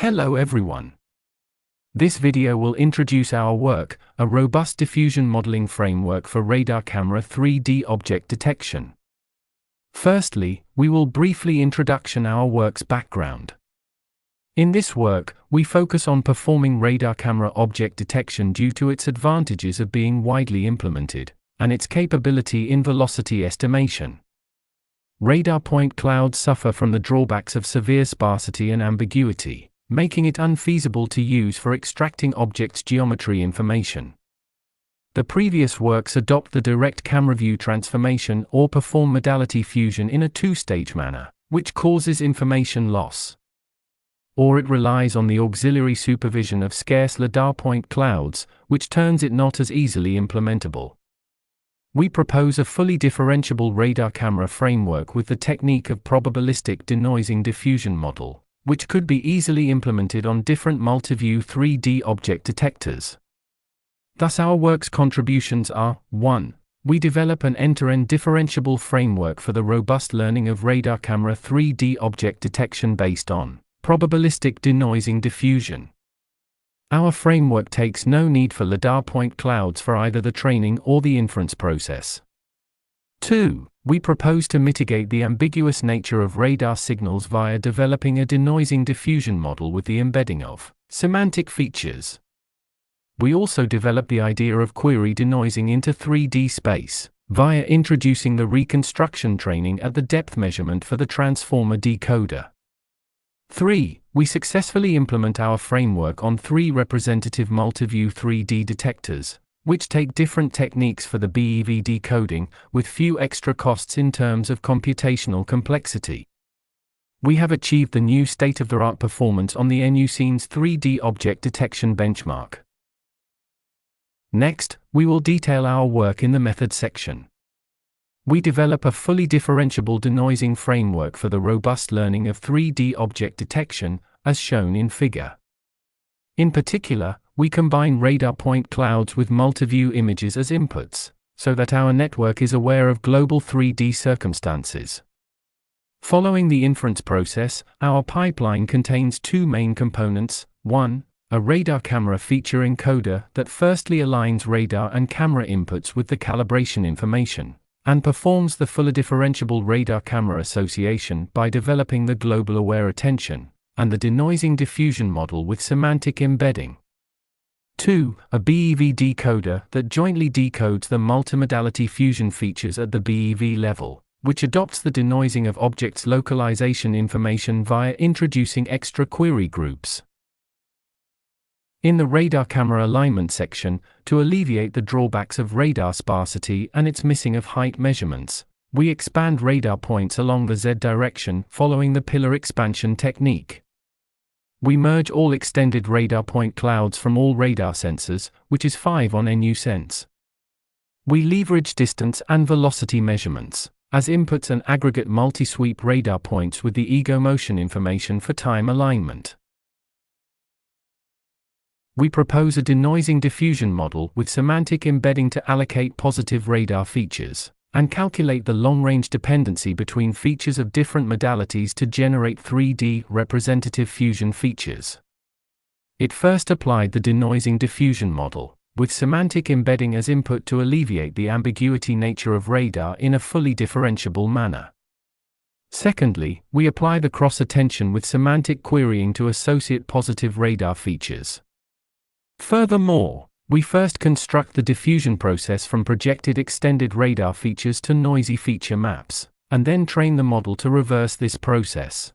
Hello everyone. This video will introduce our work, a robust diffusion modeling framework for radar camera 3D object detection. Firstly, we will briefly introduction our work's background. In this work, we focus on performing radar camera object detection due to its advantages of being widely implemented, and its capability in velocity estimation. Radar point clouds suffer from the drawbacks of severe sparsity and ambiguity, making it unfeasible to use for extracting objects' geometry information. The previous works adopt the direct camera view transformation or perform modality fusion in a two-stage manner, which causes information loss. Or it relies on the auxiliary supervision of scarce LiDAR point clouds, which turns it not as easily implementable. We propose a fully differentiable radar camera framework with the technique of probabilistic denoising diffusion model, which could be easily implemented on different multiview 3D object detectors. Thus our work's contributions are: 1. We develop an end-to-end differentiable framework for the robust learning of radar camera 3D object detection based on probabilistic denoising diffusion. Our framework takes no need for LiDAR point clouds for either the training or the inference process. 2. We propose to mitigate the ambiguous nature of radar signals via developing a denoising diffusion model with the embedding of semantic features. We also develop the idea of query denoising into 3D space, via introducing the reconstruction training at the depth measurement for the transformer decoder. 3. We successfully implement our framework on 3 representative multiview 3D detectors, which take different techniques for the BEV decoding, with few extra costs in terms of computational complexity. We have achieved the new state-of-the-art performance on the nuScenes 3D object detection benchmark. Next, we will detail our work in the method section. We develop a fully differentiable denoising framework for the robust learning of 3D object detection, as shown in figure. In particular, we combine radar point clouds with multiview images as inputs, so that our network is aware of global 3D circumstances. Following the inference process, our pipeline contains 2 main components: 1. A radar camera feature encoder that firstly aligns radar and camera inputs with the calibration information, and performs the fully differentiable radar camera association by developing the global aware attention, and the denoising diffusion model with semantic embedding. 2. A BEV decoder that jointly decodes the multimodality fusion features at the BEV level, which adopts the denoising of objects' localization information via introducing extra query groups. In the radar camera alignment section, to alleviate the drawbacks of radar sparsity and its missing of height measurements, we expand radar points along the Z direction following the pillar expansion technique. We merge all extended radar point clouds from all radar sensors, which is 5 on nuScenes. We leverage distance and velocity measurements as inputs and aggregate multi-sweep radar points with the ego motion information for time alignment. We propose a denoising diffusion model with semantic embedding to allocate positive radar features, and calculate the long-range dependency between features of different modalities to generate 3D representative fusion features. It first applied the denoising diffusion model, with semantic embedding as input to alleviate the ambiguity nature of radar in a fully differentiable manner. Secondly, we apply the cross-attention with semantic querying to associate positive radar features. Furthermore, we first construct the diffusion process from projected extended radar features to noisy feature maps, and then train the model to reverse this process.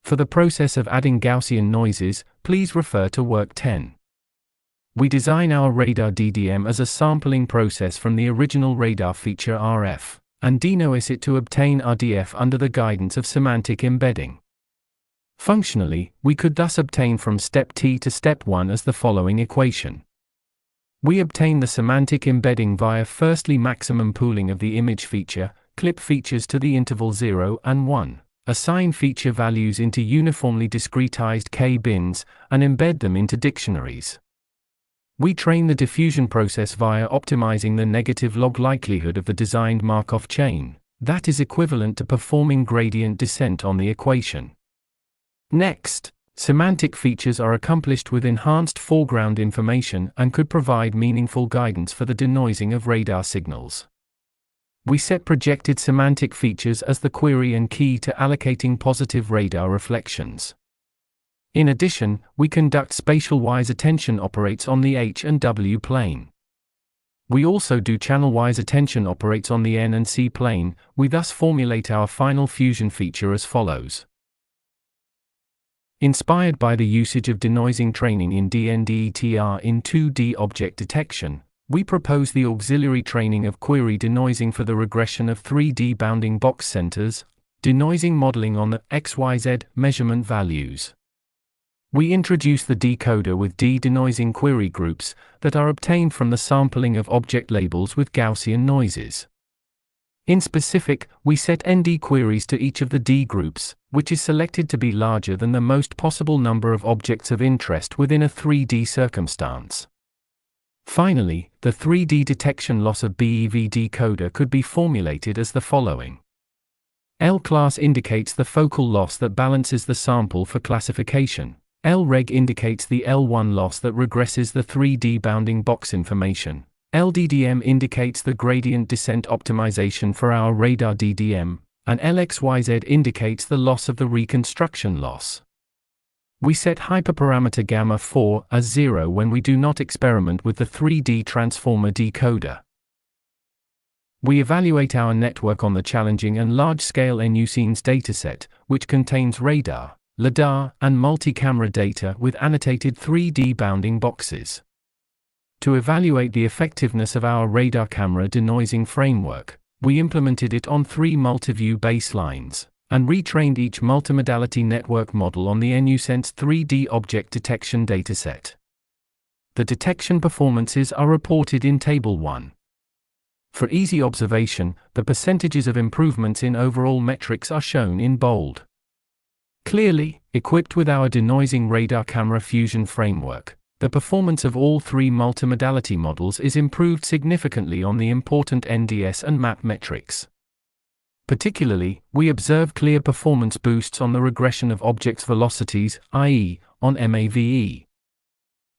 For the process of adding Gaussian noises, please refer to work 10. We design our radar DDM as a sampling process from the original radar feature RF, and denoise it to obtain RDF under the guidance of semantic embedding. Functionally, we could thus obtain from step T to step 1 as the following equation. We obtain the semantic embedding via firstly maximum pooling of the image feature, clip features to the interval 0 and 1, assign feature values into uniformly discretized k-bins, and embed them into dictionaries. We train the diffusion process via optimizing the negative log likelihood of the designed Markov chain, that is equivalent to performing gradient descent on the equation. Next, Semantic features are accomplished with enhanced foreground information and could provide meaningful guidance for the denoising of radar signals. We set projected semantic features as the query and key to allocating positive radar reflections. In addition, we conduct spatial-wise attention operates on the H and W plane. We also do channel-wise attention operates on the N and C plane. We thus formulate our final fusion feature as follows. Inspired by the usage of denoising training in DNDETR in 2D object detection, we propose the auxiliary training of query denoising for the regression of 3D bounding box centers, denoising modeling on the XYZ measurement values. We introduce the decoder with de-denoising query groups that are obtained from the sampling of object labels with Gaussian noises. In specific, we set ND queries to each of the D groups, which is selected to be larger than the most possible number of objects of interest within a 3D circumstance. Finally, the 3D detection loss of BEV decoder could be formulated as the following. L class indicates the focal loss that balances the sample for classification. L-reg indicates the L1 loss that regresses the 3D bounding box information. LDDM indicates the gradient descent optimization for our radar DDM, and LXYZ indicates the loss of the reconstruction loss. We set hyperparameter gamma 4 as 0 when we do not experiment with the 3D transformer decoder. We evaluate our network on the challenging and large-scale nuScenes dataset, which contains radar, LiDAR, and multi-camera data with annotated 3D bounding boxes. To evaluate the effectiveness of our radar camera denoising framework, we implemented it on 3 multi-view baselines, and retrained each multimodality network model on the nuScenes 3D object detection dataset. The detection performances are reported in Table 1. For easy observation, the percentages of improvements in overall metrics are shown in bold. Clearly, equipped with our denoising radar camera fusion framework, the performance of all 3 multimodality models is improved significantly on the important NDS and MAP metrics. Particularly, we observe clear performance boosts on the regression of objects' velocities, i.e., on MAVE.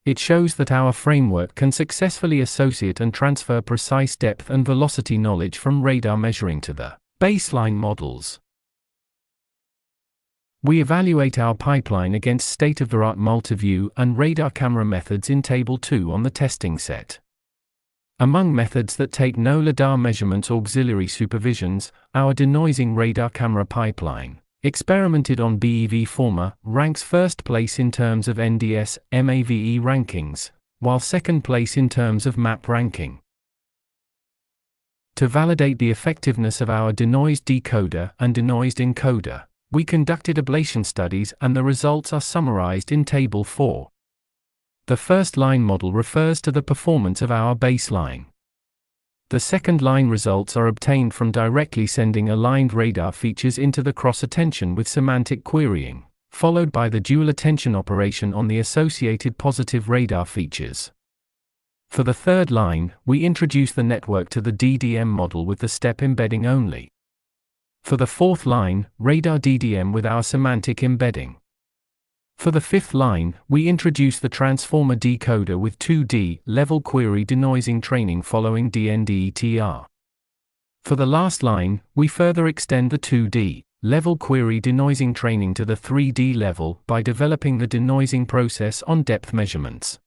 It shows that our framework can successfully associate and transfer precise depth and velocity knowledge from radar measuring to the baseline models. We evaluate our pipeline against state-of-the-art multi-view and radar camera methods in Table 2 on the testing set. Among methods that take no LiDAR measurements auxiliary supervisions, our denoising radar camera pipeline, experimented on BEV former, ranks first place in terms of NDS, MAVE rankings, while second place in terms of MAP ranking. To validate the effectiveness of our denoised decoder and denoised encoder, we conducted ablation studies and the results are summarized in Table 4. The first line model refers to the performance of our baseline. The second line results are obtained from directly sending aligned radar features into the cross-attention with semantic querying, followed by the dual attention operation on the associated positive radar features. For the third line, we introduce the network to the DDM model with the step embedding only. For the fourth line, radar DDM with our semantic embedding. For the fifth line, we introduce the transformer decoder with 2D level query denoising training following DNDETR. For the last line, we further extend the 2D level query denoising training to the 3D level by developing the denoising process on depth measurements.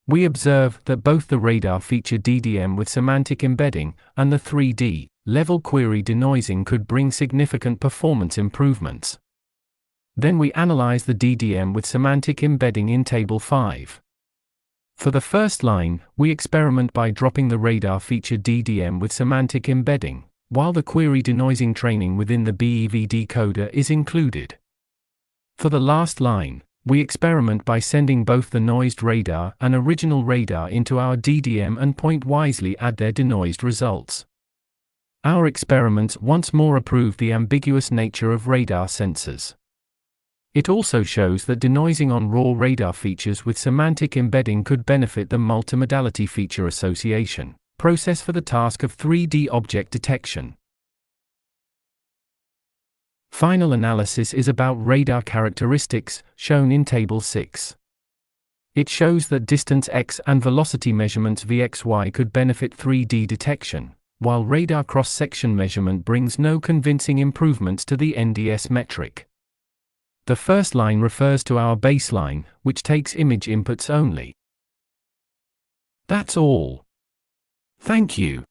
We observe that both the radar feature DDM with semantic embedding and the 3D level query denoising could bring significant performance improvements. Then we analyze the DDM with semantic embedding in Table 5. For the first line, we experiment by dropping the radar feature DDM with semantic embedding, while the query denoising training within the BEV decoder is included. For the last line, we experiment by sending both the noised radar and original radar into our DDM and point-wisely add their denoised results. Our experiments once more prove the ambiguous nature of radar sensors. It also shows that denoising on raw radar features with semantic embedding could benefit the multimodality feature association process for the task of 3D object detection. Final analysis is about radar characteristics, shown in Table 6. It shows that distance x and velocity measurements vxy could benefit 3D detection, while radar cross-section measurement brings no convincing improvements to the NDS metric. The first line refers to our baseline, which takes image inputs only. That's all. Thank you.